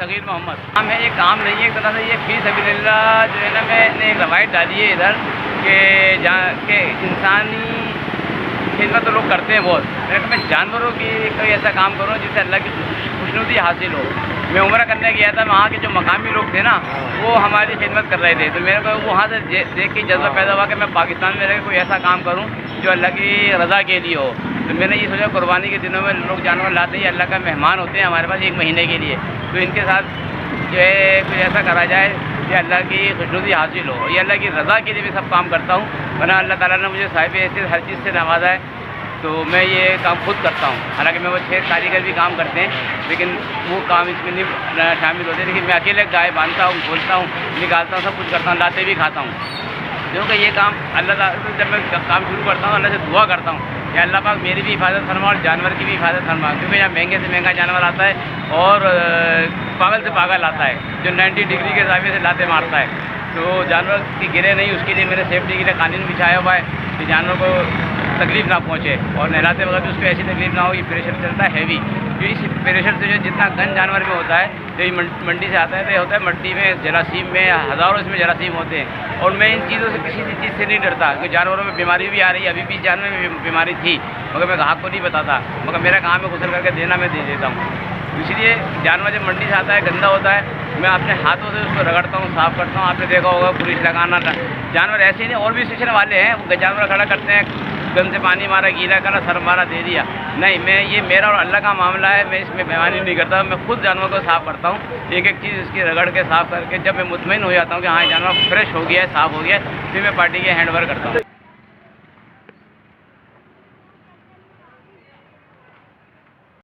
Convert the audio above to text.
शकील मोहम्मद। काम है, ये काम नहीं है एक तरह से, ये फी सबिलिल्लाह जो है ना, मैंने एक रवायत डाली है इधर कि जहाँ के इंसानी खिदमत तो लोग करते हैं बहुत, लेकिन मैं जानवरों की कोई ऐसा काम करूँ जिससे अल्लाह की खुशनुदी हासिल हो। मैं उम्रा करने गया था, वहाँ के जो मकामी लोग थे ना, वो हमारी खिदमत कर रहे थे, तो मेरे को वहाँ से देख के जज्बा पैदा हुआ कि मैं पाकिस्तान में रह कोई ऐसा काम करूँ जो अल्लाह की रज़ा के लिए हो। तो मैंने ये सोचा, कुर्बानी के दिनों में लोग जानवर लाते हैं, अल्लाह का मेहमान होते हैं हमारे पास 1 महीने के लिए, तो इनके साथ जो है कुछ ऐसा करा जाए कि अल्लाह की खुशनुदी हासिल हो। ये अल्लाह की रज़ा के लिए भी सब काम करता हूँ, वरना अल्लाह ताला ने मुझे साहिब हैसियत हर चीज़ से नवाजा है, तो मैं ये काम खुद करता हूँ। हालांकि मैं वो 6 कारीगर भी काम करते हैं, लेकिन वो काम इसमें नहीं शामिल होते, लेकिन मैं अकेले गाय बांधता हूँ, खोलता हूँ, निकालता हूँ, सब कुछ करता हूँ, लाते भी खाता हूँ। क्योंकि ये काम अल्लाह ताला, जब मैं काम शुरू करता हूँ अल्लाह से दुआ करता हूँ कि अल्लाह पाक मेरी भी हिफाजत फरमा और जानवर की भी हिफाजत फरमा, क्योंकि यहाँ महंगे से महंगा जानवर आता है और पागल से पागल आता है जो 90 डिग्री के जाविये से लाते मारता है, तो जानवर की गिरे नहीं, उसके लिए मैंने सेफ्टी के लिए कानून बिछाया हुआ है कि जानवर को तकलीफ ना पहुँचे, और नहलाते वक्त भी उसको ऐसी तकलीफ ना हो। ये प्रेशर चलता है हैवी, जो इस प्रेशर से जो जितना गन जानवर में होता है, जो मंडी से आता है, तो ये होता है मट्टी में, जरासीम में, हज़ारों इसमें जरासीम होते हैं, और मैं इन चीज़ों से किसी चीज़ से नहीं डरता, क्योंकि जानवरों में बीमारी भी आ रही है, अभी भी जानवर में बीमारी थी, मगर मैं ग्राहक को नहीं बताता, मगर मेरा काम है गुसल करके देना, मैं दे देता हूँ। इसलिए जानवर जब मंडी से आता है गंदा होता है, मैं अपने हाथों से उसको रगड़ता हूँ, साफ़ करता हूँ। आपने देखा होगा पुलिस लगाना, जानवर ऐसे ही नहीं, और भी स्टेशन वाले हैं वो जानवर खड़ा करते हैं, गन से पानी मारा, गीला करा, सर मारा, दे दिया। नहीं, मैं ये मेरा और अल्लाह का मामला है, मैं इसमें बेईमानी नहीं करता, मैं खुद जानवर को साफ़ करता हूँ, एक एक चीज़ इसकी रगड़ के साफ़ करके, जब मैं मुतमईन हो जाता हूँ कि हाँ जानवर फ्रेश हो गया है, साफ़ हो गया है, फिर मैं पार्टी के हैंडओवर करता हूँ।